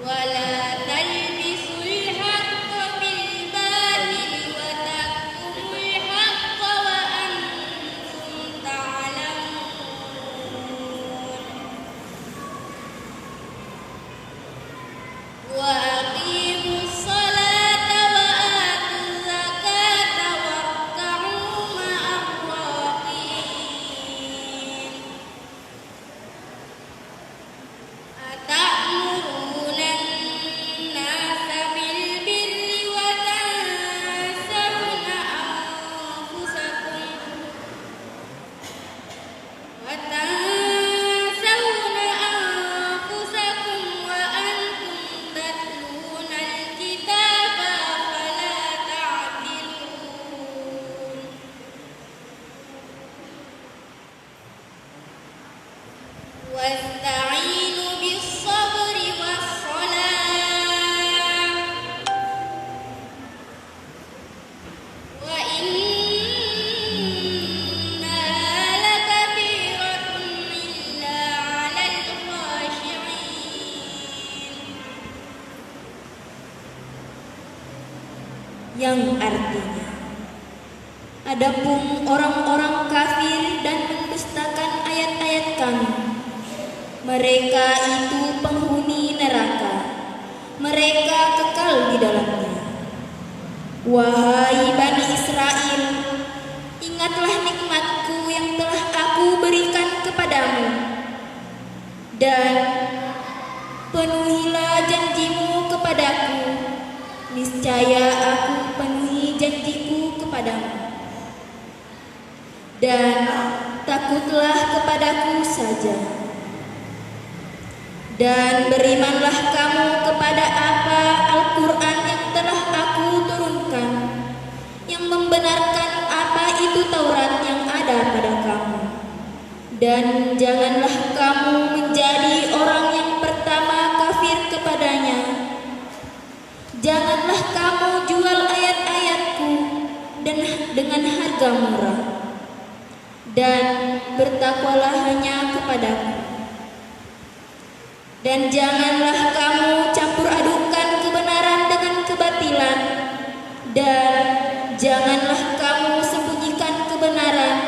ولا تلبسوا الحق بالباطل وتكتموا الحق وأنتم تعلمون وأقيموا الصلاة وآتوا الزكاة واركعوا مع الراكعين أتأمرون الناس بالبر وتنسون أنفسكم وأنتم تتلون الكتاب أفلا تعقلون واستعينوا بالصبر والصلاة وإنها لكبيرة إلا على الخاشعين. Yang artinya, adapun orang-orang kafir dan mendustakan ayat-ayat Kami, mereka itu penghuni neraka, mereka kekal di dalamnya. Wahai Bani Israel, ingatlah nikmatku yang telah Aku berikan kepadamu, dan penuhilah janjimu kepadaku. Niscaya Aku penuhi janjiku kepadamu. Dan takutlah kepadaku saja. Dan berimanlah kamu kepada apa Al-Quran yang telah Aku turunkan, yang membenarkan apa itu Taurat yang ada pada kamu. Dan janganlah kamu menjadi orang yang pertama kafir kepadanya. Janganlah kamu jual ayat-ayatku dengan harga murah. Dan bertakwalah hanya kepadaku. Dan janganlah kamu campur adukan kebenaran dengan kebatilan. Dan janganlah kamu sembunyikan kebenaran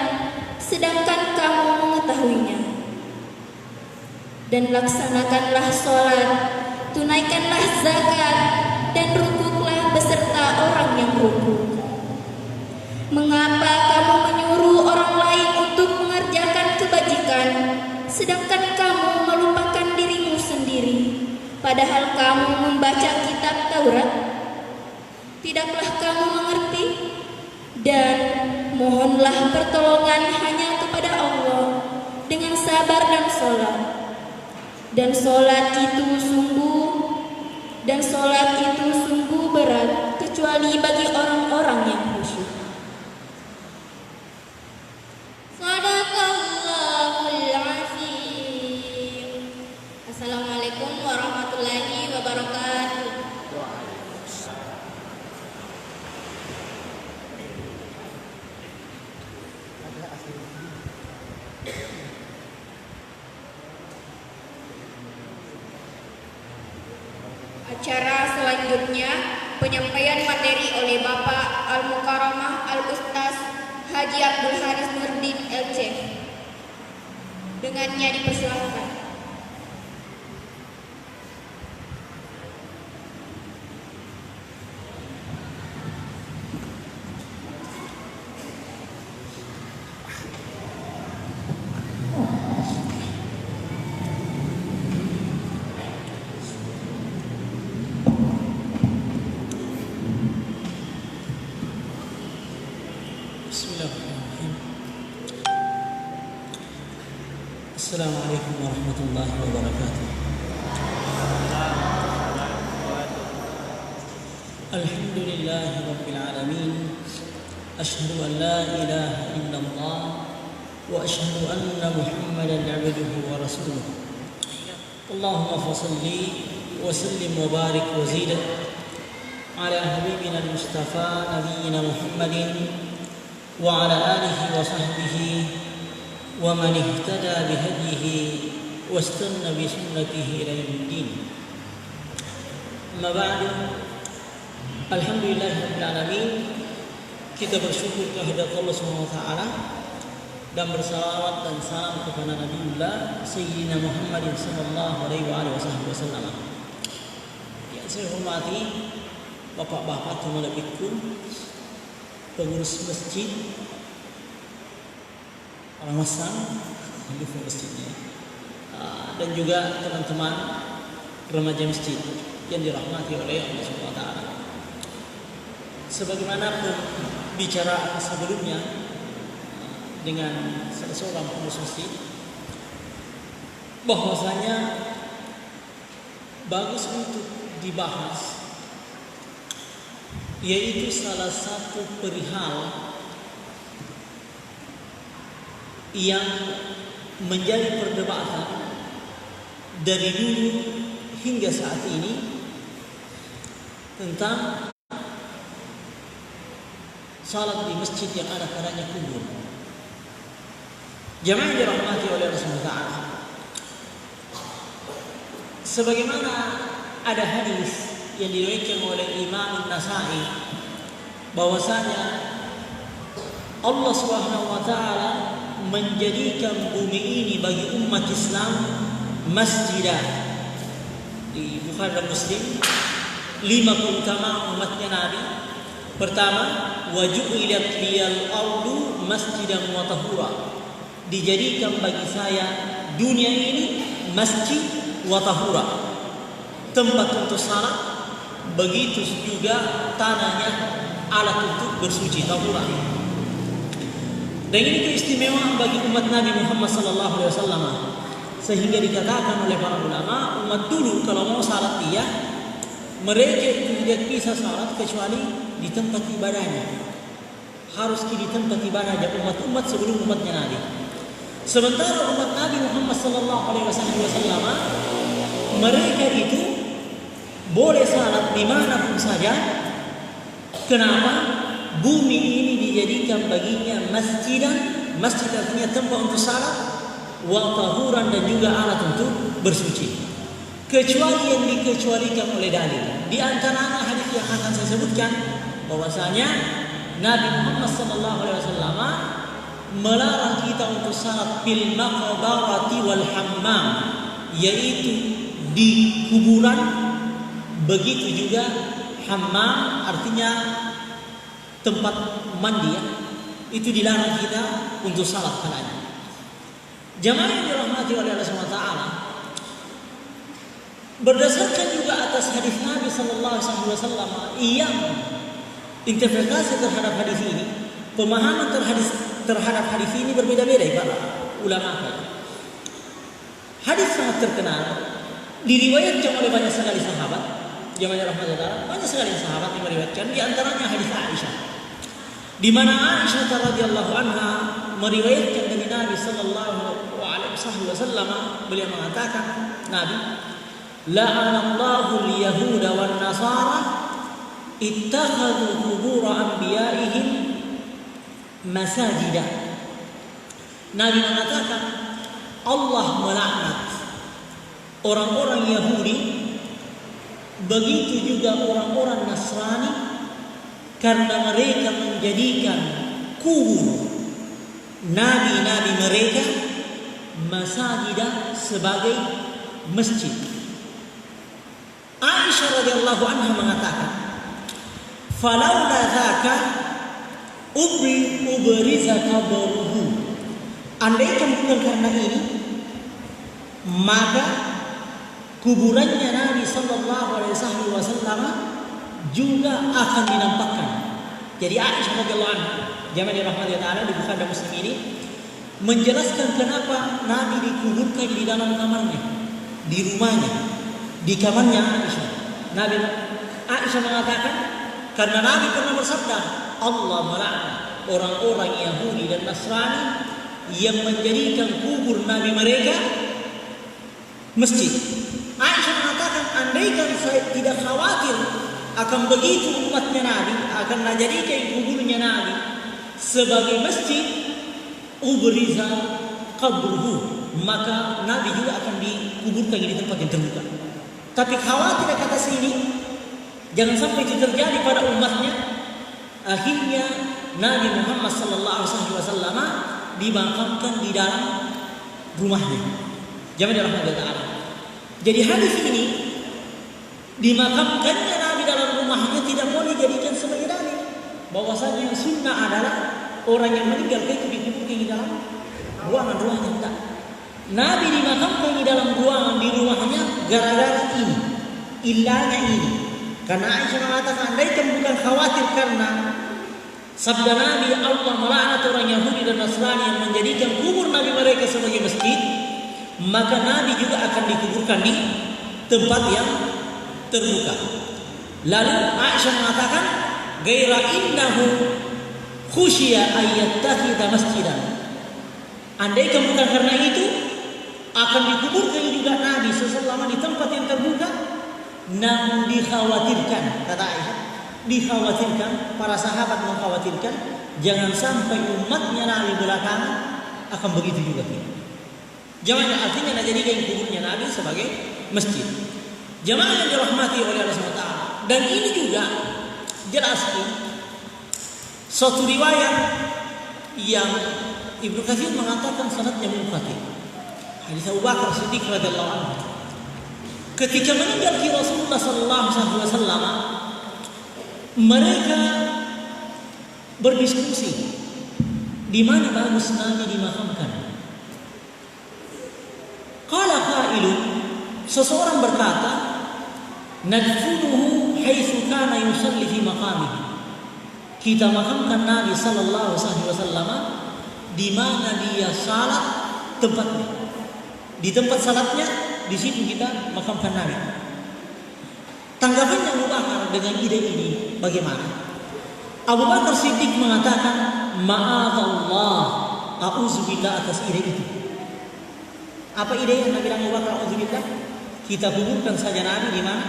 sedangkan kamu mengetahuinya. Dan laksanakanlah sholat, tunaikanlah zakat, dan rukuklah beserta orang yang rukuk. Mengapa kamu menyuruh orang lain untuk mengerjakan kebajikan, sedangkan kamu melupakan dirimu sendiri, padahal kamu membaca kitab Taurat? Tidakkah kamu mengerti? Dan mohonlah pertolongan hanya kepada Allah dengan sabar dan sholat. Dan sholat itu sungguh berat, kecuali bagi orang-orang yang khusyuk. Sadaqallahul Azim. Assalamualaikum warahmatullahi wabarakatuh. Acara selanjutnya penyampaian materi oleh Bapak Al-Mukarramah Al-Ustaz Haji Abdul Haris Nurdin LC. Dengannya dipersilakan. Bismillahirrahmanirrahim. Assalamualaikum warahmatullahi wabarakatuh. Alhamdulillahi rabbil alamin. Asyhadu an la ilaha illallah wa asyhadu anna Muhammadan abduhu wa rasuluh. Allahumma fassalli wa sallim wa barik wa zid ala habibina al-Mustafa nabiyyina Muhammadin wa ala alihi wa sahbihi wa man ihtada bihadihi wa istanna bi sunnatihi ila yaumiddin. Amma ba'du. Alhamdulillahirabbil alamin. Kita bersyukur kehadirat Allah Subhanahu wa taala dan bersalawat dan salam kepada Nabiullah Sayyidina Muhammadin sallallahu alaihi wasallam. Yang saya hormati bapak-bapak teman lekku, pengurus masjid, orang masang di masjidnya, dan juga teman-teman remaja masjid yang dirahmati oleh Allah Subhanahu wa taala. Sebagaimana pembicaraan sebelumnya dengan seorang pengurus masjid, bahwasanya bagus untuk dibahas, yaitu salah satu perihal yang menjadi perdebatan dari dulu hingga saat ini tentang salat di masjid yang ada padanya kubur. Jamaah yang dirahmati oleh Rasulullah SAW, sebagaimana ada hadis yang diriwayatkan oleh Imam An-Nasa'i bahwasanya Allah Subhanahu wa taala menjadikan bumi ini bagi umat Islam masjidah. Di Bukhari dan Muslim, 5 keutamaan umatnya Nabi. Pertama, waju'ilat liyal ardu masjidan wa tahura. Dijadikan bagi saya dunia ini masjid wa tahura, tempat untuk salat, begitu juga tanahnya alat untuk bersuci, tahura. Dan ini keistimewaan bagi umat Nabi Muhammad sallallahu alaihi wasallam, sehingga dikatakan oleh para ulama, umat dulu kalau mau salat mereka itu tidak bisa salat kecuali di tempat ibadahnya. Harus di tempat ibadahnya umat-umat sebelum umatnya Nabi. Sementara umat Nabi Muhammad sallallahu alaihi wasallam, mereka itu boleh salat di mana pun saja. Kenapa? Bumi ini dijadikan baginya masjidan. Masjid artinya tempat untuk salat, wa tahuran, dan juga alat untuk bersuci. Kecuali yang dikecualikan oleh dalil. Di antaranya hadis yang akan saya sebutkan, bahwasanya Nabi Muhammad SAW melarang kita untuk salat fil maqbarati wal hammam, yaitu di kuburan, begitu juga hammam artinya tempat mandi, itu dilarang kita untuk salat padanya. Jamaah yang dirahmati oleh Allah Subhanahu wa taala, berdasarkan juga atas hadis Nabi sallallahu alaihi wasallam yang interpretasi terhadap hadis ini, pemahaman terhadap hadis ini berbeda-beda para ulama. Hadis sangat terkenal, diriwayatkan oleh banyak sekali sahabat. Jamaah rahmatullah taala, banyak sekali sahabat yang meriwayatkan, di antaranya hadis Aisyah, di mana Aisyah radhiyallahu anha meriwayatkan dari Nabi sallallahu alaihi wasallam, beliau mengatakan, Nabi, la'anallahu al-yahuda wan nasara ittakhadhu qubur anbiya'ihim masajidah. Nabi mengatakan, Allah melaknat orang-orang Yahudi, begitu juga orang-orang Nasrani, karena mereka menjadikan kubur nabi-nabi mereka masajidah, sebagai masjid. Aisyah radhiyallahu anha mengatakan, "Falaula dzaka ubriza qabruhu." Andaikan bukan karena ini, maka kuburannya Nabi sallallahu alaihi wasallam juga akan dinampakkan. Jadi Aisyah radhiyallahu anha, jamaah dirahmati Allah, di Bukhari dan Muslim ini menjelaskan kenapa Nabi dikuburkan di dalam kamarnya, di rumahnya, di kamarnya Aisyah. Aisyah mengatakan, karena Nabi pernah bersabda, Allah melaknat orang-orang Yahudi dan Nasrani yang menjadikan kubur Nabi mereka masjid. Aisyah mengatakan, andaikan saya tidak khawatir akan begitu umatnya Nabi, akan menjadikan kuburnya Nabi sebagai masjid, ubriza qabruhu, maka Nabi juga akan dikuburkan di tempat yang terbuka. Tapi khawatir kata sini, Jangan sampai itu terjadi pada umatnya. Akhirnya Nabi Muhammad SAW dimakamkan di dalam rumahnya. Jangan dirahmati Allah. Jadi hadis ini dimakamkannya Nabi dalam rumahnya tidak boleh dijadikan sebagai dalil bahwasanya sunnah adalah orang yang meninggal itu dikuburkan di dalam ruangan-ruangan. Tidak. Nabi dimakamkan di dalam ruangan di rumahnya gara-gara ini, ilahnya ini. Karena Aisyah mengatakan, andaikan bukan khawatir karena sabda Nabi Allah melaknat orang Yahudi dan Nasrani yang menjadikan kubur Nabi mereka sebagai masjid, maka Nabi juga akan dikuburkan di tempat yang terbuka. Lalu Aisyah mengatakan, gaira innahu khusyiya ayyattakhidha masjidan. Andaikan bukan karena itu, akan dikuburkan juga Nabi selama di tempat yang terbuka. Namun dikhawatirkan, kata Aisyah, dikhawatirkan, para sahabat mengkhawatirkan, jangan sampai umatnya Nabi belakangan akan begitu juga. Jangan artinya jadikan kuburnya Nabi sebagai masjid. Jamaah yang dirahmati oleh Allah SWT. Dan ini juga jelaskan suatu riwayat yang Ibnu Katsir mengatakan sanadnya munqati. Hadis Abu Bakar Siddiq radhiyallahu anhu. Ketika meninggal Rasulullah sallallahu alaihi wasallam, mereka berdiskusi di mana bagus Nabi dimakamkan. Qala qailun, seseorang berkata, nadfunuhu haitsu kana yusalli fi maqamihi. Kita makamkan Nabi sallallahu alaihi wasallam di mana dia salat tempatnya. Di tempat salatnya, di situ kita makamkan Nabi. Tanggapan Abu Bakar dengan ide ini bagaimana? Abu Bakar Siddiq mengatakan, ma'adallah, a'udzubillah atas ide itu. Apa ide yang Nabi bilang Abu Bakar a'udzubillah? Kita kuburkan saja Nabi di mana?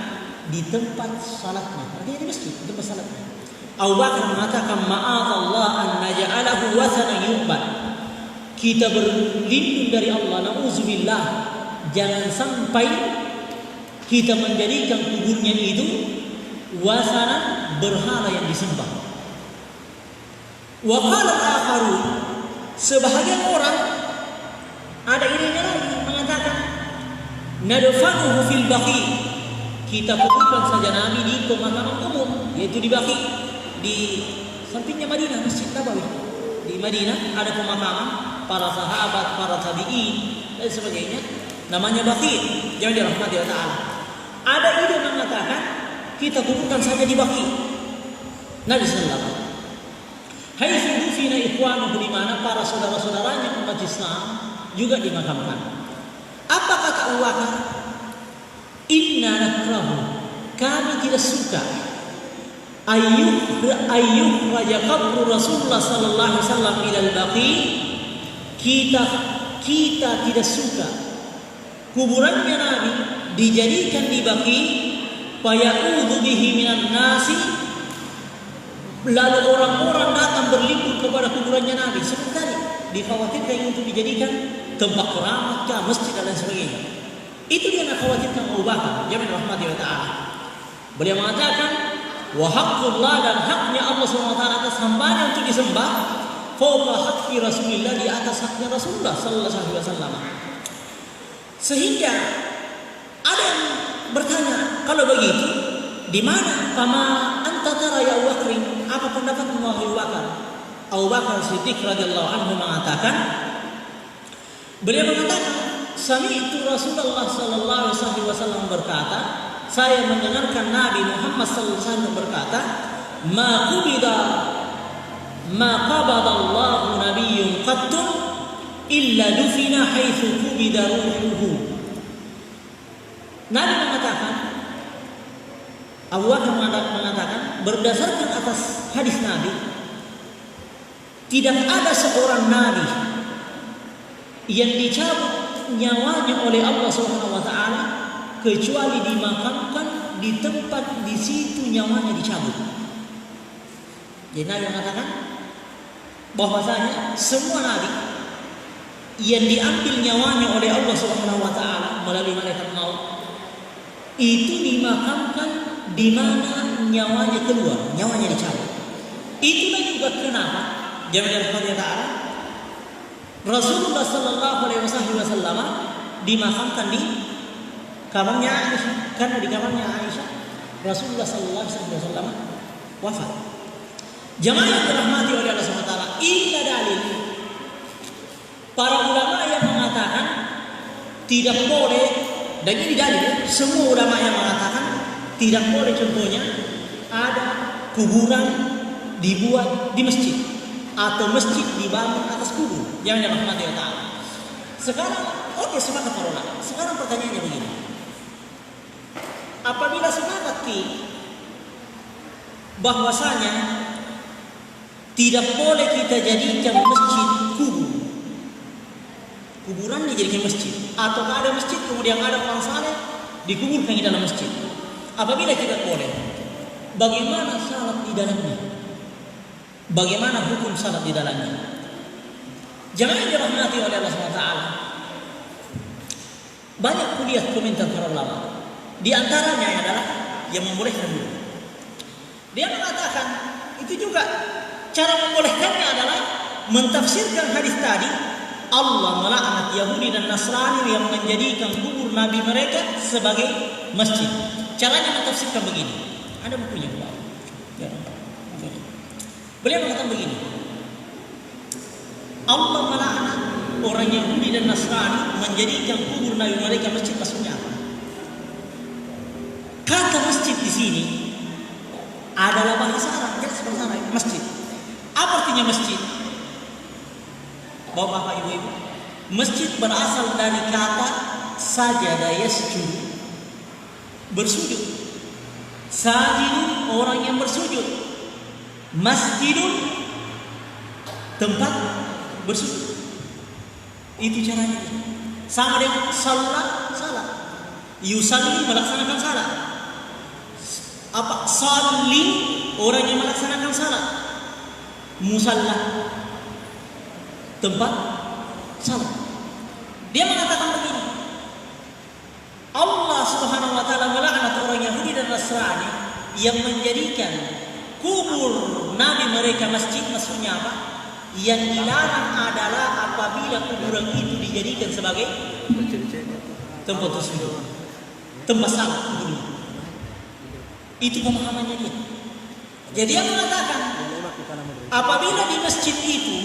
Di tempat salatnya. Artinya di masjid, di tempat salatnya. Abu Bakar mengatakan, ma'adallah an naj'alahu wathanan yu'bad. Kita berlindung dari Allah, na'udzubillah, jangan sampai kita menjadikan kuburnya itu wasana berhala yang disembah. Wa qala al-akharun, sebahagian orang ada idenya lagi mengatakan, nadfanuhu fil baqi. Kita kuburkan saja Nabi di pemakaman umum, yaitu di Baqi, di sampingnya Madinah, Masjid Nabawi. Di Madinah ada pemakaman para sahabat, para tabi'in dan sebagainya, namanya Baqi. Jangan dirahmati Allah Ta'ala. Ada ide mengatakan kita kuburkan saja di Baqi. Nabi sallallahu alaihi wasallam. Haitsu dufina ikhwanuhu, di mana para saudara-saudaranya umat Islam juga dimakamkan. Apa kata Abu Bakar? Inna nakrahu, kami tidak suka ayyuh raja qabru Rasulullah sallallahu alaihi wasallam ilal Baqi. Kita tidak suka kuburannya Nabi dijadikan di Baqi, faya'udhu bihi minan nasi, lalu orang-orang datang berlindung kepada kuburannya Nabi. Seperti tadi dikhawatirkan untuk dijadikan tempat keramat, masjid dan sebagainya. Itu dia yang khawatirkan Abu Bakar. Jangan dirahmati Allah Ta'ala. Beliau mengatakan, wa haqqullah, dan haknya Allah SWT atas hambanya untuk disembah, fawqa haqqi Rasulillah, di atas haknya Rasulullah sallallahu alaihi wasallam. Sehingga ada yang bertanya, kalau begitu di mana fama anta tara ya Abu Bakar? Apa pendapatmu wahai Abu Bakar? Abu Bakar Siddiq radhiyallahu anhu mengatakan, beliau mengatakan, sami'tu Rasulullah sallallahu alaihi wasallam berkata, saya mendengarkan Nabi Muhammad sallallahu alaihi wasallam berkata, ma qabada Allahu nabiyyun qattun illa dufina haitsu qubida ruhuhu. Nabi mengatakan, Abu Bakar mengatakan, berdasarkan atas hadis Nabi, tidak ada seorang nabi yang dicabut nyawanya oleh Allah Subhanahu wa taala kecuali dimakamkan di tempat di situ nyawanya dicabut. Jadi Nabi mengatakan bahwasanya semua nabi yang diambil nyawanya oleh Allah Subhanahu wa taala melalui malaikat maut itu dimakamkan di mana nyawanya keluar, nyawanya dicabut. Itulah juga kenapa jamaah Allah Ta'ala Rasulullah Sallallahu Alaihi Wasallam dimakamkan di kamarnya Aisyah, karena di kamarnya Aisyah Rasulullah Sallallahu Alaihi Wasallam wafat. Jamaah yang dirahmati oleh Allah Subhanahu Wa Taala, ini dalil para ulama yang mengatakan tidak boleh, dan ini dalil semua ulama yang mengatakan tidak boleh, contohnya ada kuburan dibuat di masjid atau masjid dibangun atas kubur. Jangan dirahmati Allah Ta'ala. Sekarang oke, sepakat para ulama. Sekarang pertanyaannya begini, apabila sepakat bahwasanya tidak boleh kita jadikan masjid kubur, kuburan dijadikan masjid, atau ada masjid kemudian ada orang saleh dikuburkan di dalam masjid. Apabila tidak boleh, bagaimana salat di dalamnya? Bagaimana hukum salat di dalamnya? Jangan dirahmati oleh Allah SWT. Banyak kuliah komentar para ulama. Di antaranya adalah yang membolehkan dulu. Dia mengatakan itu juga cara membolehkannya adalah mentafsirkan hadis tadi, Allah melaknat Yahudi dan Nasrani yang menjadikan kubur nabi mereka sebagai masjid. Caranya mentafsirkan begini. Ada bukunya, Pak. Ya. Beliau mengatakan begini. Allah melaknat orang Yahudi dan Nasrani menjadikan kubur nabi mereka masjid. Maksudnya apa? Kata masjid di sini adalah bahasa Arab, jelas bahasa Arab, masjid. Apa artinya masjid? Bapak Ibu, masjid berasal dari kata sajada yasjud, bersujud. Sajidun orang yang bersujud, masjidun tempat bersujud. Itu caranya. Sama dengan salat, yusalli melaksanakan salat. Apa? Salli orang yang melaksanakan salat. Musalla tempat salat. Dia mengatakan begini, Allah Subhanahu wa taala melaknat orang Yahudi dan Nasrani yang menjadikan kubur nabi mereka masjid. Maksudnya apa? Yang dilarang adalah apabila kuburan itu dijadikan sebagai tempat bersujud, tempat salat. Itu pemahamannya dia. Jadi dia mengatakan apabila di masjid itu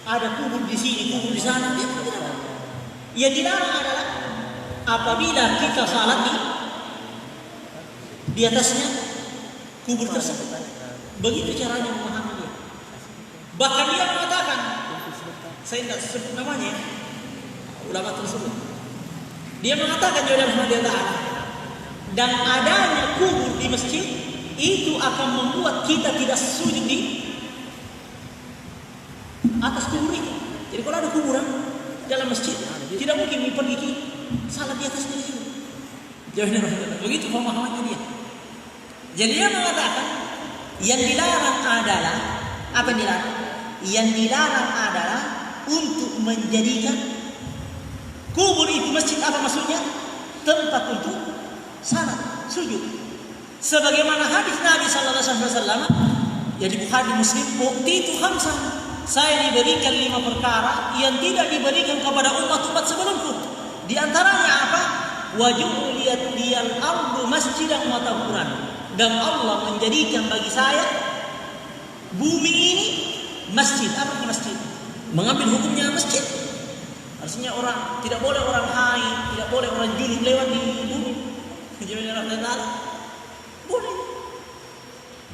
ada kubur di sini, kubur di sana, dia tidak. Yang dilarang adalah apabila kita salat di atasnya kubur tersebut. Begitu caranya memahami dia. Bahkan dia mengatakan, saya tidak sebut namanya, ulama tersebut. Dia mengatakan ya Allah, dan adanya kubur di masjid itu akan membuat kita tidak sujud di atas kubur itu. Jadi kalau ada kuburan dalam masjid, tidak mungkin pergi salat di atasnya itu. Begitu pemahamannya dia. Jadi dia mengatakan yang dilarang adalah apa yang dilarang? Yang dilarang adalah untuk menjadikan kubur itu masjid. Apa maksudnya? Tempat untuk salat, sujud. Sebagaimana hadis Nabi Sallallahu Alaihi Wasallam, jadi Bukhari Muslim, bukti itu khamsah. Saya diberikan 5 perkara yang tidak diberikan kepada umat-umat sebelumku. Di antaranya apa? Waju'liyat liyal ardu masjidan wa tahuran. Dan Allah menjadikan bagi saya bumi ini masjid. Apa itu masjid? Mengambil hukumnya masjid. Artinya orang tidak boleh orang haid, tidak boleh orang junub lewat di bumi. Boleh.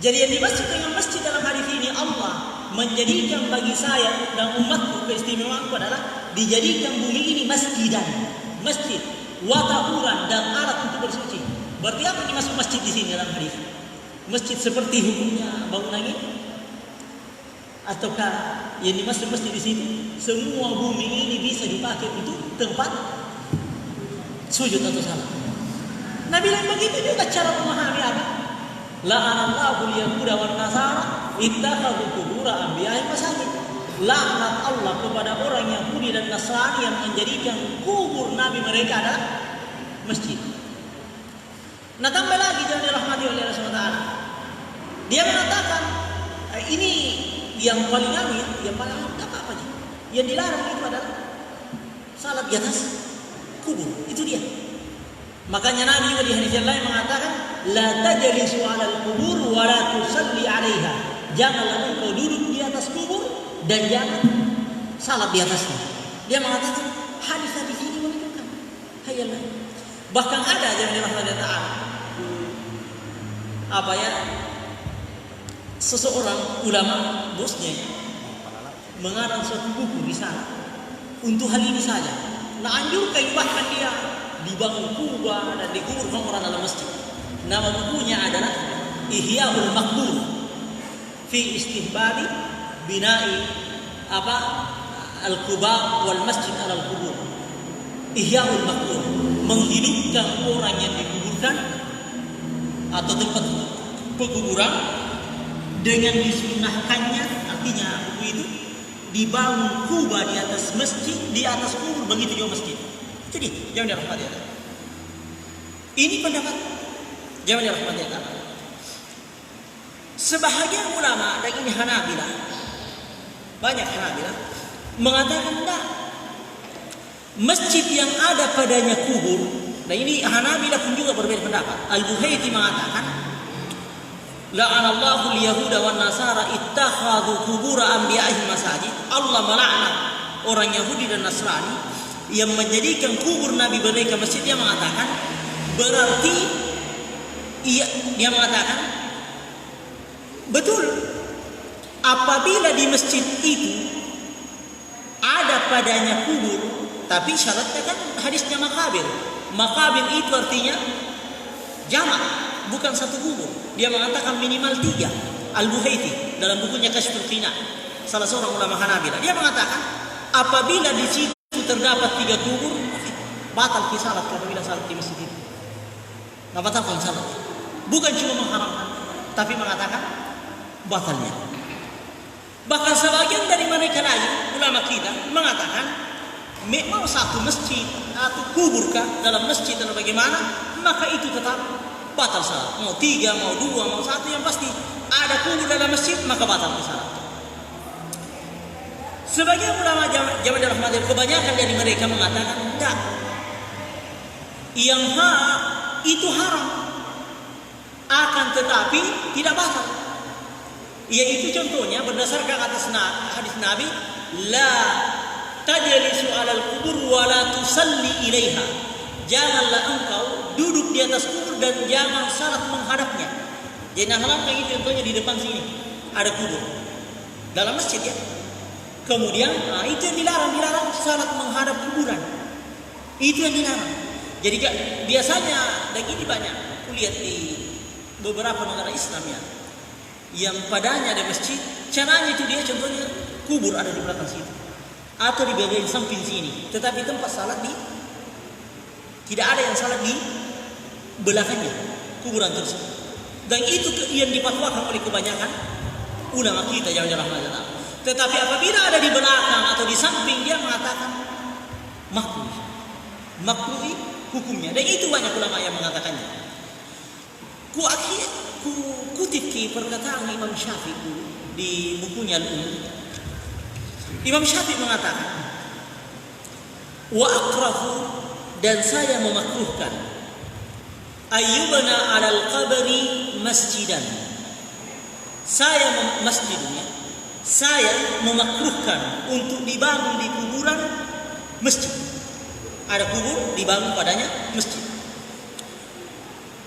Jadi yang dimaksud dengan masjid dalam hadis ini, Allah menjadikan bagi saya dan umatku, keistimewaanku adalah dijadikan bumi ini masjidan, masjid, wa tahuran, dan alat untuk bersuci. Berarti apa yang dimaksud masjid di sini dalam hadis? Masjid seperti hukumnya bangunan ini? Ataukah yang dimaksud masjid di sini semua bumi ini bisa dipakai untuk tempat sujud atau salat? Nabi bilang begitu juga cara memahami apa? La'anallahu al-yahuda wan nasara ittakhadhu qubur anbiya'ihim masajid. Laknat Allah kepada orang Yahudi dan Nasrani yang menjadikan kubur nabi mereka adalah masjid. Nah tambah lagi jangan dirahmati oleh Allah SWT. Dia mengatakan ini yang paling amin, yang paling apa aja. Yang dilarang itu adalah salat di atas kubur. Itu dia. Makanya Nabi juga di hadis yang lain mengatakan, la tajlisu 'alal qubur wa la tusalli 'alaiha. Janganlah engkau duduk di atas kubur dan jangan salat di atasnya. Dia mengatakan hadis ini menunjukkan hayallah. Bahkan ada yang dirahmati Allah apa ya, seseorang ulama bosnya mengarang suatu buku di sana untuk hal ini saja. Nah anjurkan bahkan dia dibangun kubah dan dikubur orang dalam masjid. Nama bukunya adalah Ihya'ul Maqbur fi istihbabi bina'i al-qubah wal masjid alal kubur. Ihya'ul Maqbur, menghidupkan orang yang dikuburkan atau tempat pekuburan dengan disunnahkannya. Artinya buku itu dibangun kubah di atas masjid, di atas kubur, begitu juga masjid. Jadi jangan dirahmati Allah. Ini pendapat jangan dirahmati Allah. Sebahagian ulama dan ini Hanabilah, banyak Hanabilah mengatakan tidak. Masjid yang ada padanya kubur, dan ini Hanabilah pun juga berbeda pendapat. Al-Buhaiti mengatakan, la'anallahu al-yahuda wan nasara ittakhadhu qubur anbiya'ihim masajid. Allah melaknat orang Yahudi dan Nasrani yang menjadikan kubur nabi mereka masjid. Dia mengatakan berarti dia mengatakan betul apabila di masjid itu ada padanya kubur, tapi syaratnya kan hadisnya makabir. Makabir itu artinya jamak, bukan satu kubur. Dia mengatakan minimal 3. Al-Buhaiti dalam bukunya Kashful Qina, salah seorang ulama Hanabilah, dia mengatakan apabila di situ terdapat 3 kubur, batal salat apabila salat di masjid itu. Nggak batal salat. Bukan cuma mengharamkan, tapi mengatakan batalnya. Bahkan sebagian dari mereka lagi, ulama kita mengatakan mau satu masjid atau kuburkah dalam masjid atau bagaimana, maka itu tetap batal salat. Mau 3, mau 2, mau 1, yang pasti ada kubur dalam masjid, maka batal salat. Sebagian ulama zaman rahmatil, kebanyakan dari mereka mengatakan tidak. Yang itu haram, akan tetapi tidak batal. Yaitu contohnya berdasarkan atas hadis Nabi, la tajlisu 'alal qubur wa la tusalli ilaiha. Janganlah engkau duduk di atas kubur dan jangan salat menghadapnya. Jadi haramkan itu contohnya di depan sini ada kubur dalam masjid ya. Kemudian itu yang dilarang salat menghadap kuburan. Itu yang dilarang. Jadi biasanya dan ini banyak kulihat di beberapa negara Islam ya, yang padanya ada masjid, caranya itu dia contohnya kubur ada di belakang situ atau di bagian samping sini, tetapi tempat salat tidak ada yang salat di belakangnya kuburan tersebut. Dan itu yang dipatwakan oleh kebanyakan ulama kita yang rahmatullah. Tetapi apabila ada di belakang atau di samping, dia mengatakan makruh hukumnya. Dan itu banyak ulama yang mengatakannya. Ku kutip perkataan Imam Syafi'i di bukunya Al-Umm. Imam Syafi'i mengatakan, wa akrahu, dan saya memakruhkan, ayyubna 'alal qabri masjidan. Saya memakruhkan untuk dibangun di kuburan masjid. Ada kubur dibangun padanya masjid.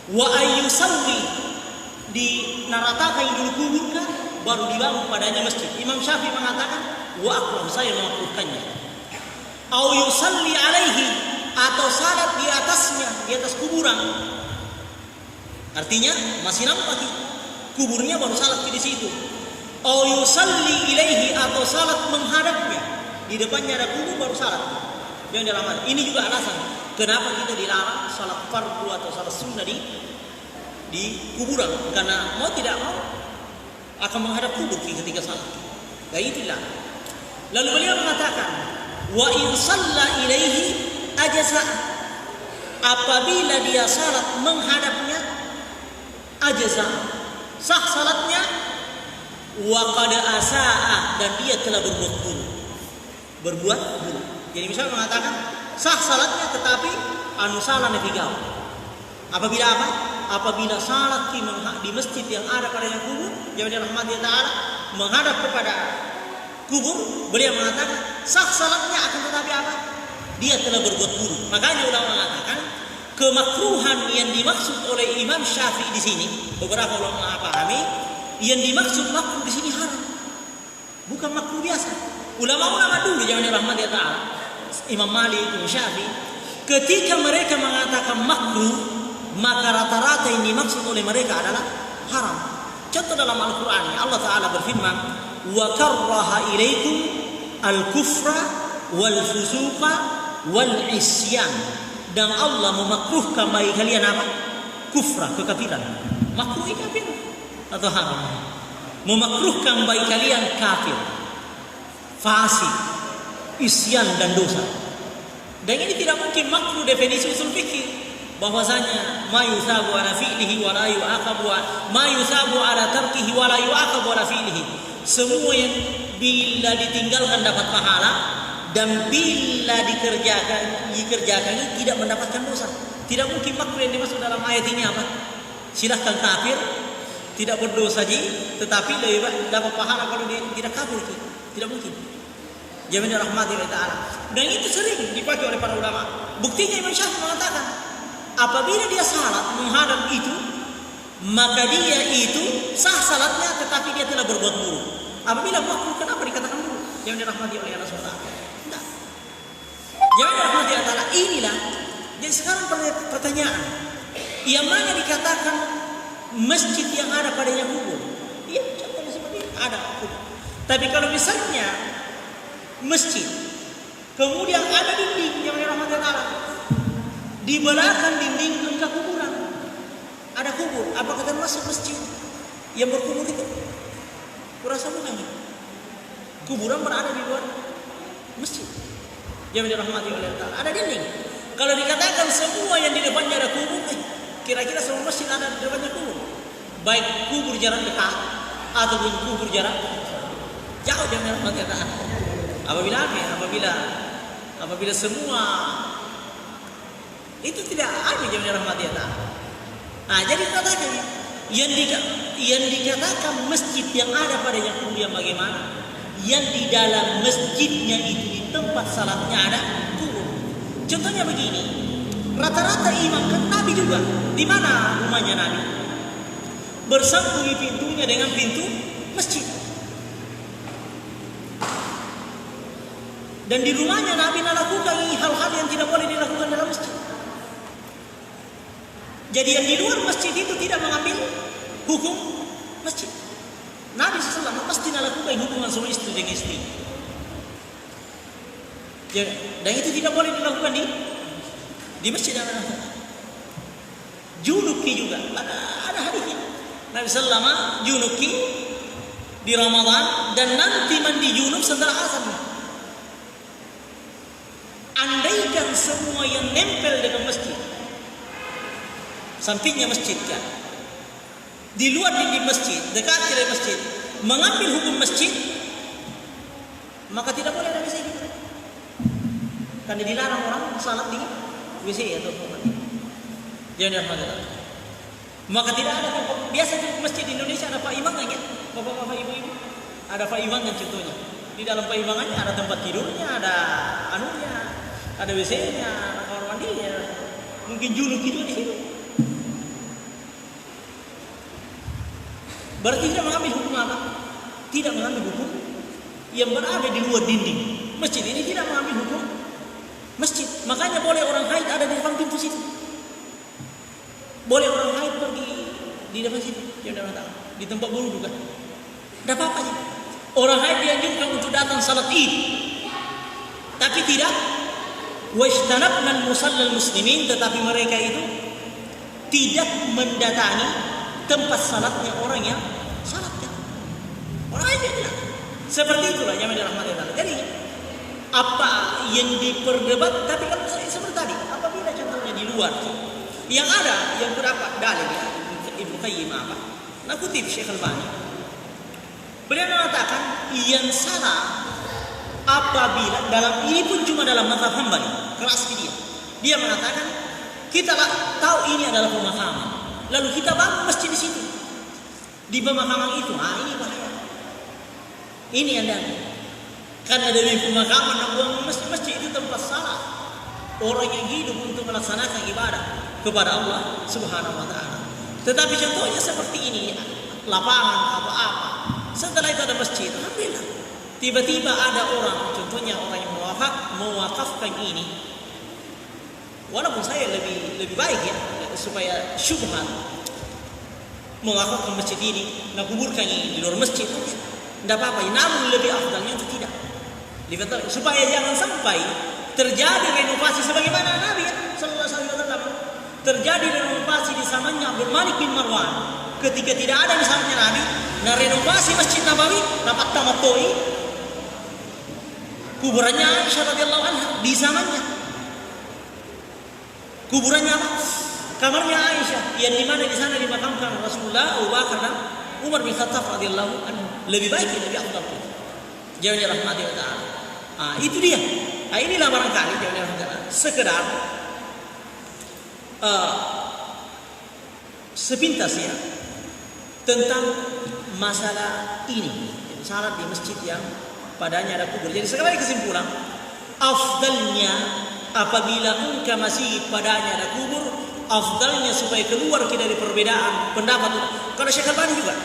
Wa ayyusalli, dinaratakan dulu kuburkan baru dibangun padanya masjid. Imam Syafi'i mengatakan wa akrahu, saya memakruhkannya. Au yusalli alaihi, atau salat di atasnya, di atas kuburan. Artinya masih nampak kuburnya baru salat di situ. Au yusalli ilaihi, atau salat menghadapnya, di depannya ada kubur baru salat. Yang dalam hal ini juga alasan kenapa kita dilarang salat fardu atau salat sunnah di kuburan, karena mau tidak mau akan menghadap kubur ketika salat. Dan itulah. Lalu beliau mengatakan, wa in shalla ilaihi ajza, apabila dia salat menghadapnya ajza, sah salatnya, wa qad asaa, dan dia telah berbuat buruk. Jadi misalnya mengatakan sah salatnya tetapi anu salah nefigau. Apabila apa? Apabila salat di masjid yang ada pada yang kubur, yang dirahmati Ta'ala, menghadap kepada kubur, beliau mengatakan sah salatnya, akan tetapi apa? Dia telah berbuat buruk. Makanya ulama mengatakan kemakruhan yang dimaksud oleh Imam Syafi'i di sini, beberapa ulama memahami yang dimaksud makruh di sini haram, bukan makruh biasa. Ulama-ulama dulu yang dirahmati Ta'ala, Imam Malik, Imam Syafi'i, ketika mereka mengatakan makruh, maka rata-rata yang dimaksud oleh mereka adalah haram. Contoh dalam Al-Quran, Allah Ta'ala berfirman, wa karraha ilaikum al-kufra wal-fusuqa wal-isyan, dan Allah memakruhkan bagi kalian apa? Kufra, kekafiran. Makruh kafir atau haram. Memakruhkan bagi kalian kafir, fasik, isyan dan dosa. Dan ini tidak mungkin makruh definisi usul fikih, bahwasanya ma yusabu ala fi'lihi wa la yu'aqabu, ma yusabu ala tarkihi wa la yu'aqabu ala fi'lihi. Semua yang bila ditinggalkan dapat pahala, dan bila dikerjakan tidak mendapatkan dosa. Tidak mungkin makruh yang dimaksud dalam ayat ini apa? Silahkan kafir, tidak berdosa tetapi lebih dapat pahala kalau dia tidak kafir. Tidak mungkin. Jamin rahmati Allah Ta'ala. Dan itu sering dipakai oleh para ulama. Buktinya Imam Syafi'i mengatakan, apabila dia salat menghadap itu, maka dia itu sah salatnya tetapi dia telah berbuat buruk. Apabila makruh, kenapa dikatakan buruk? Yang dirahmati oleh Allah SWT. Tidak. Yang dirahmati Allah Ta'ala inilah. Jadi sekarang pertanyaan, yang mana dikatakan masjid yang ada padanya kubur? Iya, contohnya seperti ini, ada kubur. Tapi kalau misalnya masjid, kemudian ada dinding yang dirahmati Allah Ta'ala, di belakang dinding engkau kuburan, ada kubur, apakah termasuk masjid yang berkubur itu? Kurasa bukan. Kuburan berada di luar masjid yang dirahmati oleh Allah. Ada dinding. Kalau dikatakan semua yang di depannya ada kubur, kira-kira semua masjid ada di depannya kubur, baik kubur jarak dekat ataupun kubur jarak jauh yang dirahmati Allah. Apabila semua itu tidak ada yang dirahmati Allah. Nah, jadi katakan yang dikatakan masjid yang ada pada yang kubur yang bagaimana? Yang di dalam masjidnya itu di tempat salatnya ada kubur. Contohnya begini, rata-rata imam kan Nabi juga, di mana rumahnya Nabi? Bersambungi pintunya dengan pintu masjid. Dan di rumahnya Nabi melakukan hal-hal yang tidak boleh dilakukan dalam masjid. Jadi yang di luar masjid itu tidak mengambil hukum masjid. Nabi SAW pasti melakukan hubungan suami istri dengan istri. Dan itu tidak boleh dilakukan di masjid. Junuki juga ada hadisnya. Nabi SAW junuki di Ramadan dan nanti mandi junub setelah asar. Andaikan semua yang nempel dengan masjid, sampingnya masjid kan, di luar dinding masjid, dekat dari masjid, mengambil hukum masjid, maka tidak boleh ada WC gitu. Karena dilarang orang salat di WC atau tempat. Jangan ada. Maka tidak ada tempat. Biasa di masjid di Indonesia ada Pak Imam kan ya? Bapak-bapak ibu-ibu. Ada Pak Imam kan contohnya. Di dalam Pak Imangannya ada tempat tidurnya, ada anunya, ada WC-nya, ada kamar mandinya. Mungkin juluk itu di situ. Berarti tidak mengambil hukum apa? Tidak mengambil hukum yang berada di luar dinding masjid ini, tidak mengambil hukum masjid. Makanya boleh orang haid ada di depan pintu situ. Boleh orang haid pergi di depan situ, yang dalam tahu di tempat bulu juga. Tidak apa-apa. Orang haid dianjurkan untuk datang salat Id, tapi tidak wajtanabna musallal muslimin, tetapi mereka itu tidak mendatangi tempat salatnya orang yang salatnya. Orang haid tidak. Seperti itulah yang dirahmati Allah. Jadi apa yang diperdebat, tapi kalau seperti tadi, apabila contohnya di luar yang ada yang berapa dalil ya, Ibnu Qayyim apa? Nah, kutip Syekh Albani. Beliau mengatakan yang salah apabila dalam ini pun cuma dalam mazhab Hambali, keras dia. Dia mengatakan kita tahu ini adalah pemakaman, lalu kita bangun masjid di situ, di pemakaman itu. Ini bahaya. Ini Anda. Karena dari pemakaman dan buang masjid itu tempat salah orang yang hidup untuk melaksanakan ibadah kepada Allah Subhanahu wa taala. Tetapi contohnya seperti ini, lapangan apa-apa. Setelah itu ada masjid, alhamdulillah. Tiba-tiba ada orang, contohnya orang yang mewakafkan ini. Walaupun saya lebih baik ya, supaya syubhat mewakafkan masjid ini, nak kuburkan ini di luar masjid, tidak apa-apa. Namun lebih afdalnya untuk tidak. Supaya jangan sampai terjadi renovasi sebagaimana Nabi sallallahu alaihi wasallam terjadi renovasi di zamannya Abdul Malik bin Marwan ketika tidak ada di zamannya Nabi. Nah, renovasi Masjid Nabawi dapat tamatoi kuburannya Aisyah radhiyallahu anha di zamannya. Kuburannya apa? Kamarnya Aisyah yang di mana di sana dimakamkan Rasulullah, Abu Bakar dan Umar bin Khattab radhiyallahu anhu. Lebih baik, lebih afdal. Jangan dirahmati Allah Ta'ala. Itu dia. Inilah barangkali jangan dirahmati sekedar sepintas ya tentang masalah ini. Salat di masjid yang padanya ada kubur. Jadi sekali kesimpulan, afdalnya apabila engkau masih padanya ada kubur, afdalnya supaya keluar kita dari perbedaan pendapat. Kalau Syekh Albani juga,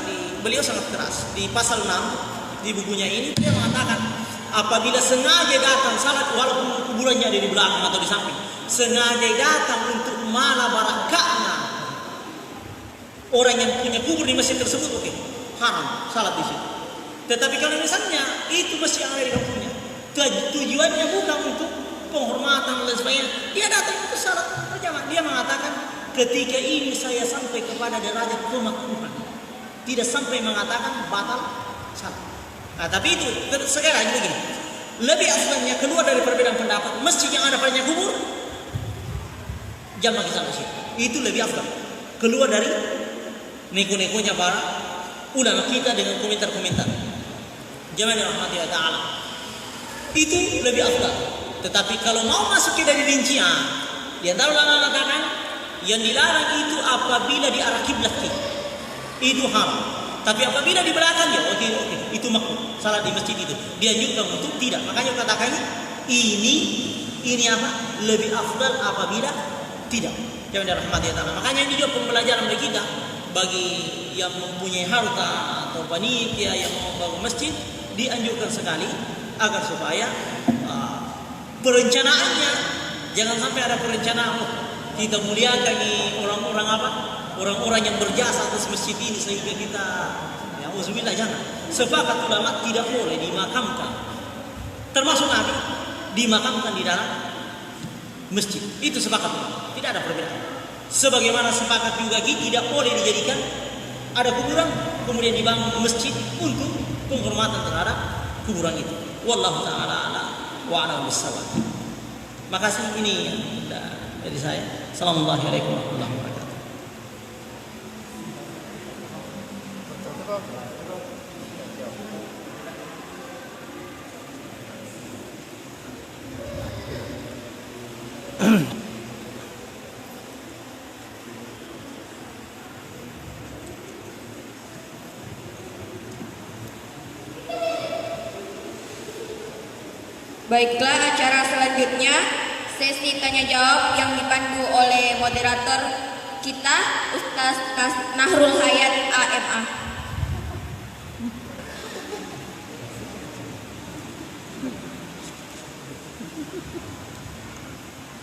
beliau sangat keras di pasal 6 di bukunya ini dia mengatakan apabila sengaja datang salat walaupun kuburannya ada di belakang atau di samping, sengaja datang untuk malah barakahnya orang yang punya kubur di masjid tersebut, oke, haram salat di situ. Tetapi kalau misalnya itu masjid yang ada di kampungnya, tujuannya bukan untuk penghormatan dan sebagainya, dia datang untuk salat berjamaah. Dia mengatakan ketika ini saya sampai kepada derajat pemakruhan, tidak sampai mengatakan batal salat. Tapi itu sekarang begini, lebih afdalnya keluar dari perbedaan pendapat, masjid yang ada padanya kubur jamaah kita masjid, itu lebih afdal. Keluar dari neko-nekonya para ulama kita dengan komentar-komentar. Jamaah dirahmati Allah Ta'ala, itu lebih afdal. Tetapi kalau mau masuk ke dari rincian, dia tahu ulama mengatakan yang dilarang itu apabila di arah kiblat itu haram. Tapi apabila di belakang ya oke, itu makruh. Salat di masjid itu dianjurkan untuk tidak. Makanya katakannya ini apa? Lebih afdal apabila tidak. Jangan dirahmati Allah. Makanya ini juga pembelajaran bagi kita, bagi yang mempunyai harta atau panitia yang mau bangun masjid, dianjurkan sekali agar supaya perencanaannya jangan sampai ada perencanaan kita muliakan orang-orang apa? Orang-orang yang berjasa atas masjid ini sehingga kita ya auzubillah jangan. Sepakat ulama tidak boleh dimakamkan, termasuk Nabi dimakamkan di dalam masjid. Itu sepakat ulama, tidak ada perbedaan. Sebagaimana sepakat juga tidak boleh dijadikan ada kuburan kemudian dibangun masjid untuk penghormatan terhadap kuburan itu. Wallahu taala ala wa ala bisawab. Makasih, ini dari saya. Assalamualaikum warahmatullahi wabarakatuh. Baiklah, acara selanjutnya sesi tanya jawab yang dipandu oleh moderator kita Ustaz Nahrul Hayat AMA.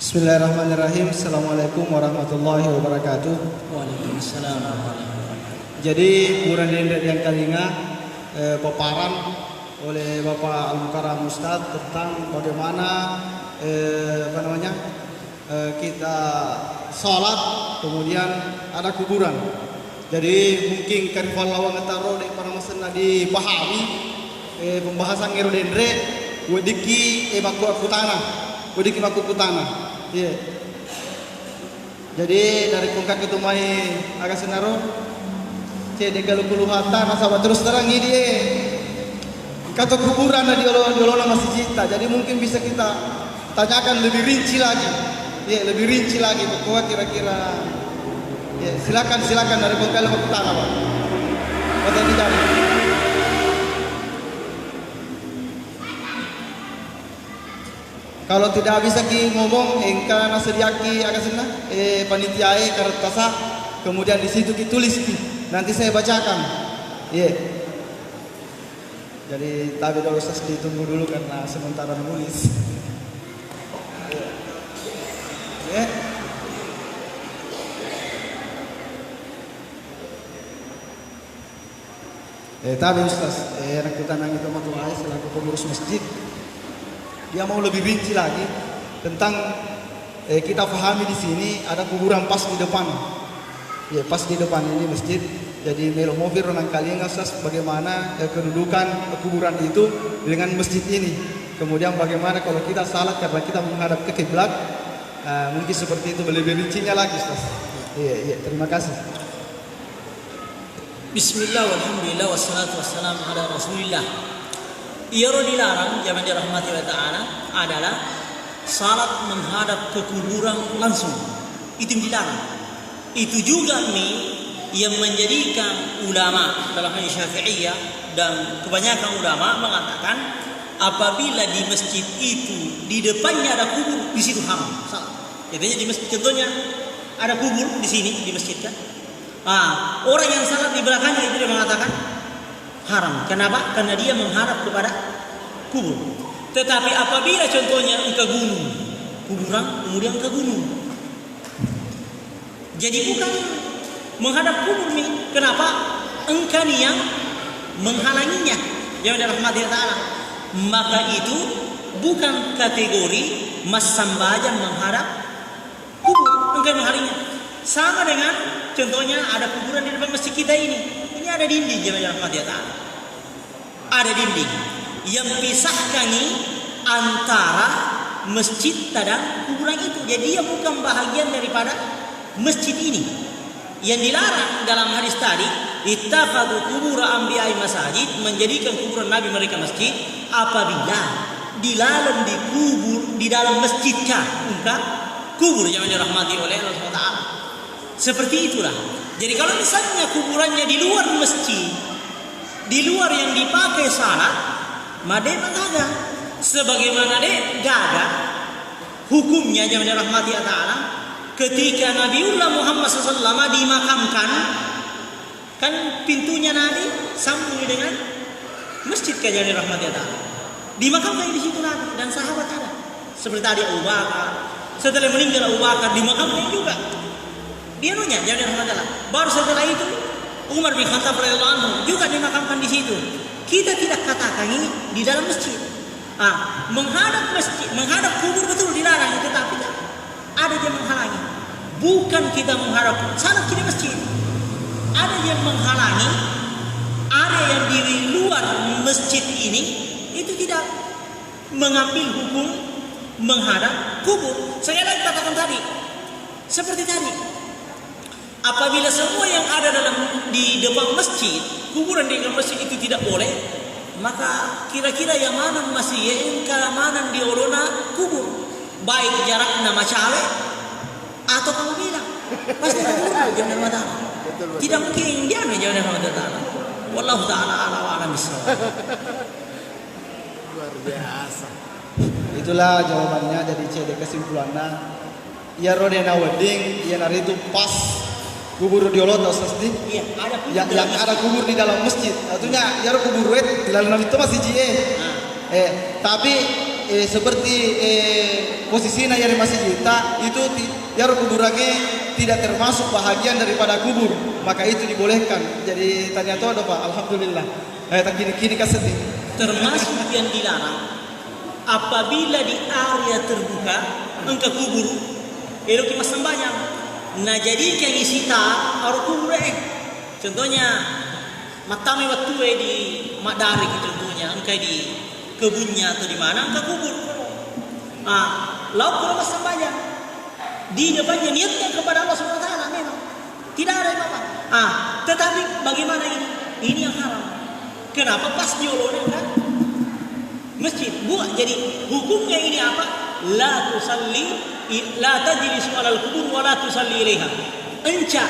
Bismillahirrahmanirrahim. Assalamualaikum warahmatullahi wabarakatuh. Waalaikumsalam warahmatullahi wabarakatuh. Jadi kuburan dendek yang Kalinga paparan oleh Bapak Al-Mukarram Ustaz tentang bagaimana kita sholat kemudian ada kuburan. Jadi mungkin karifal lawang taro di para masana dipahami pembahasan ngero dendre wediki baku tanah. Iya. Jadi dari kungkak itu mai agak senaro, cede kalau puluhata nasabah terus terang ini dia. Kata kuburan di olona masjid. Jadi mungkin bisa kita tanyakan lebih rinci lagi. Ya, lebih rinci lagi pokoknya kira-kira. Ya, silakan dari kungkak ke tanah, Pak. Kota ini jadi. Kalau tidak bisa ki ngomong, engka nasediaki agak senang, panitiae karatasa, kemudian di situ ki tulis ki. Nanti saya bacakan. Iya. Jadi tapi kalau Ustaz ditunggu dulu karena sementara menulis. Ya. Tapi Ustaz, anak kita nang itu matuai selaku pengurus masjid. Dia mau lebih rinci lagi tentang kita pahami di sini ada kuburan pas di depan. Ya, pas di depan ini masjid. Jadi melo mobil orang kalian Ustaz bagaimana kedudukan kuburan itu dengan masjid ini. Kemudian bagaimana kalau kita salat karena kita menghadap ke kiblat. Mungkin seperti itu lebih rincinya lagi Ustaz. Iya, terima kasih. Bismillah walhamdulillah wassalatu wassalamu ala Rasulillah. Yang dilarang zaman dirahmati Allah Ta'ala adalah salat menghadap ke kuburan langsung. Itu dilarang. Itu juga yang menjadikan ulama dalam hal Syafi'iyah dan kebanyakan ulama mengatakan apabila di masjid itu di depannya ada kubur, di situ haram salat. Jadinya di masjid contohnya ada kubur di sini di masjid kan. Orang yang salat di belakangnya itu dia mengatakan haram. Kenapa? Karena dia menghadap kepada kubur. Tetapi apabila contohnya engkau gunung, kuburan kemudian ke gunung. Jadi bukan menghadap kubur nih. Kenapa? Engkau yang menghalanginya. Yang dirahmati Allah. Maka itu bukan kategori mas sambajan menghadap kubur. Engkau menghalanginya. Sama dengan contohnya ada kuburan di depan masjid kita ini. Ini ada dinding yang dirahmati Allah. Ada dinding yang pisahkan antara masjid dan kuburan itu. Jadi dia bukan bahagian daripada masjid ini. Yang dilarang dalam hadis tadi, ittakhadhu qubur anbiya'i masajid, menjadikan kuburan nabi mereka masjid apabila di dalam masjid kah kubur yang dirahmati oleh Allah SWT. Seperti itulah. Jadi kalau misalnya kuburannya di luar masjid, di luar yang dipakai salat, made mengaga. Sebagaimana de gaga hukumnya jangan dirahmati Allah. Ketika Nabiullah Muhammad SAW dimakamkan, kan pintunya Nabi sambung dengan masjid kan jangan dirahmati Allah. Dimakamkan di situ Nabi dan sahabat ada. Seperti tadi Abu Bakar. Setelah meninggal Abu Bakar dimakamkan juga. Dia nanya jangan dirahmati Allah. Baru setelah itu Umar bin Khattab radhiyallahu anhu juga dimakamkan di situ. Kita tidak katakan ini di dalam masjid. Menghadap masjid, menghadap kubur betul dilarang, tetapi ada yang menghalangi. Bukan kita menghadap salat di masjid. Ada yang menghalangi area yang di luar masjid ini itu tidak mengambil hukum menghadap kubur. Saya lagi katakan tadi, seperti tadi. Apabila semua yang ada di depan masjid, kuburan di depan masjid itu tidak boleh, maka kira-kira yang mana masih yang mana di olona kubur, baik jaraknya macale atau kamu bilang pasti kubur jangan mata. Tidak mungkin dia jangan mata. Wallahu taala a'lam bishawab. Luar biasa. Itulah jawabannya. Jadi CD kesimpulannya, ya rodena wedding, ya nari itu pas kubur di Olot Ustaz di? Iya, ada kubur. Yang ada kubur di dalam masjid. Artinya ya kubur wet di dalam itu masih jie. Tapi seperti posisinya yang masih jita itu ya kuburannya tidak termasuk bahagian daripada kubur. Maka itu dibolehkan. Jadi tanya tuh ada Pak. Alhamdulillah. Tak kini kasih. Termasuk yang dilarang apabila di area terbuka engkau kubur elok mas sembahyang. Nah jadi kayak isita aru kubur contohnya matame waktu di madari contohnya engkau di kebunnya atau di mana engkau kubur. Lauk kalau mas sembahyang di depannya niatnya kepada Allah Subhanahu wa taala memang. Tidak ada apa-apa. Tetapi bagaimana ini? Ini yang haram. Kenapa pas nyolonan kan? Masjid. Jadi hukumnya ini apa? La tusalli, la tajlisu 'alal kubur wa la tusalli ilaiha. Encak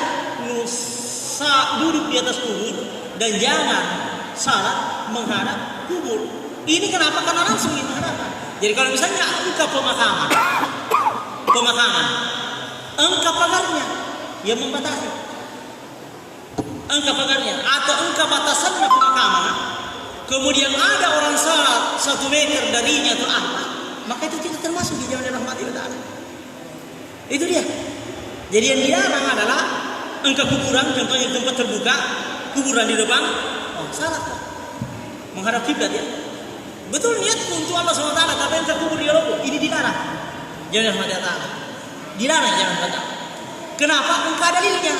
duduk di atas kubur dan jangan salat menghadap kubur. Ini kenapa? Karena langsung ini menghadap. Jadi kalau misalnya engkau pemakaman, engkau pagarnya yang membatasi, engkau pagarnya atau engkau batasannya pemakaman, kemudian ada orang salat 1 meter darinya atau apa, maka itu tidak termasuk di jalan rahmatillah. Itu dia. Jadi yang dilarang adalah engkau kuburan, contohnya tempat terbuka, kuburan di depan, salat menghadap kiblat ya. Betul niat untuk Allah SWT, tapi engkau kubur di logo, ini dilarang. Jangan rahmatillah. Dilarang jangan kata. Kenapa? Engkau dalilnya.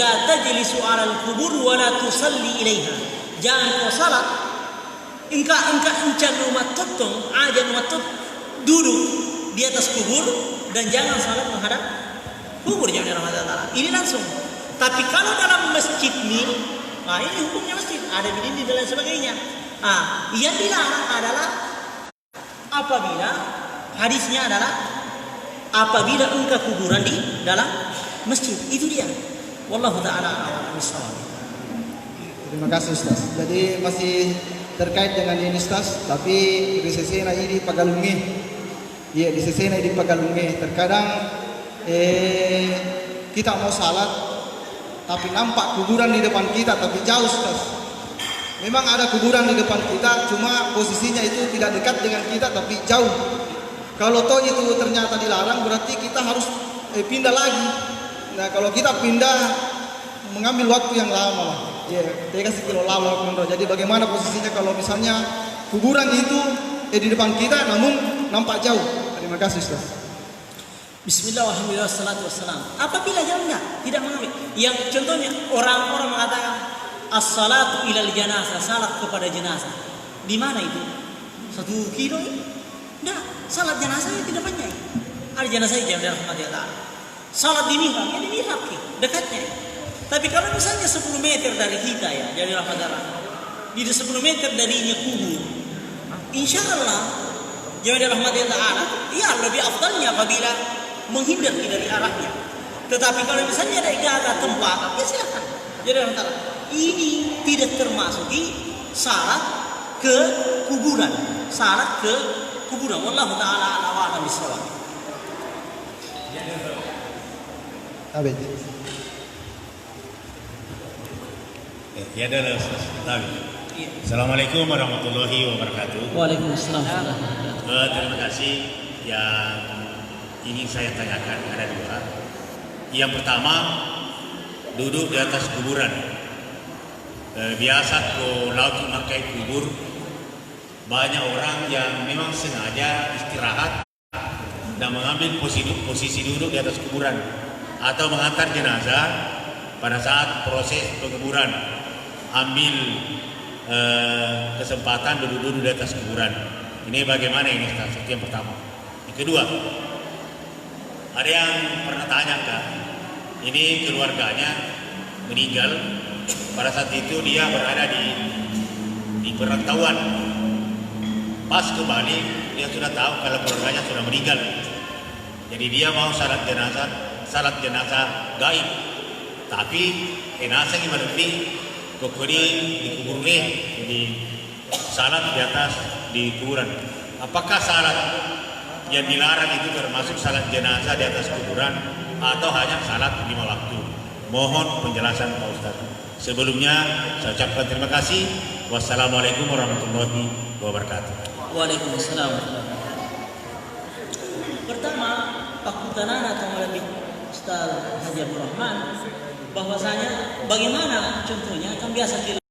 La tajlisu 'alal kubur wa la tusalli ilaiha. Jangan kau salat. Engkau rumah tutong, rumah duduk di atas kubur dan jangan salat menghadap kubur, jangan rahmatullah. Ini langsung. Tapi kalau dalam masjid ini hukumnya masjid, ada dinding dan lain sebagainya. Yang dilarang adalah apabila hadisnya adalah apabila engkau kuburan di dalam masjid. Itu dia. Wallahu ta'ala a'lam bishawab. Terima kasih Ustaz. Jadi masih terkait dengan ini Ustaz, tapi di sesena ini Pagalunge. Iya, di sesena di Pagalunge. Terkadang kita mau salat tapi nampak kuburan di depan kita tapi jauh Ustaz. Memang ada kuburan di depan kita, cuma posisinya itu tidak dekat dengan kita tapi jauh. Kalau toh itu ternyata dilarang, berarti kita harus pindah lagi. Nah, kalau kita pindah mengambil waktu yang lama lah. Ya, saya kasih kilo lama. Jadi bagaimana posisinya kalau misalnya kuburan itu di depan kita namun nampak jauh? Terima kasih Ustaz. Bismillah, alhamdulillah, salatu wassalam. Apabila jauhnya tidak mengambil, yang contohnya orang-orang mengatakan as-salatu ilal janazah, salat kepada jenazah. Di mana itu? 1 kilo ini? Nah, salat jenazah di depannya. Ada jenazah yang jauh rahmatullah. Salat di mihrab, ya di mihrab dekatnya. Tapi kalau misalnya 10 meter dari kita ya, jadi rahmatullah, di 10 meter darinya kubur, insya Allah, jadi rahmatullah, ya lebih afdalnya apabila menghindar dari arahnya. Tetapi kalau misalnya ada tempat, ya silakan. Jadi rahmatullah, ini tidak termasuk di salat ke kuburan. Salat ke kuburan. Wallahu ta'ala a'lam bishawab. Abid. Ya adalah Assalamualaikum warahmatullahi wabarakatuh. Waalaikumsalam. Terima kasih. Yang ingin saya tanyakan ada 2. Yang pertama, duduk di atas kuburan. Biasa kalau memakai kubur, banyak orang yang memang sengaja istirahat dan mengambil posisi duduk di atas kuburan atau mengantar jenazah pada saat proses penguburan, ambil kesempatan duduk-duduk di atas kuburan. Ini bagaimana ini Ustaz? Itu yang pertama. Yang kedua, ada yang pernah tanyakan, ini keluarganya meninggal, pada saat itu dia berada di perantauan. Pas kembali dia sudah tahu kalau keluarganya sudah meninggal. Jadi dia mau salat jenazah gaib. Tapi jenazah yang berhenti kokori dikubur di salat di atas di kuburan. Apakah salat yang dilarang itu termasuk salat jenazah di atas kuburan atau hanya salat 5 waktu? Mohon penjelasan Pak Ustaz. Sebelumnya saya ucapkan terima kasih. Wassalamualaikum warahmatullahi wabarakatuh. Waalaikumsalam. Pertama, Pakutanana atau melalui Ustaz Haji Abdul Rahman, bahwasanya bagaimana contohnya kan biasa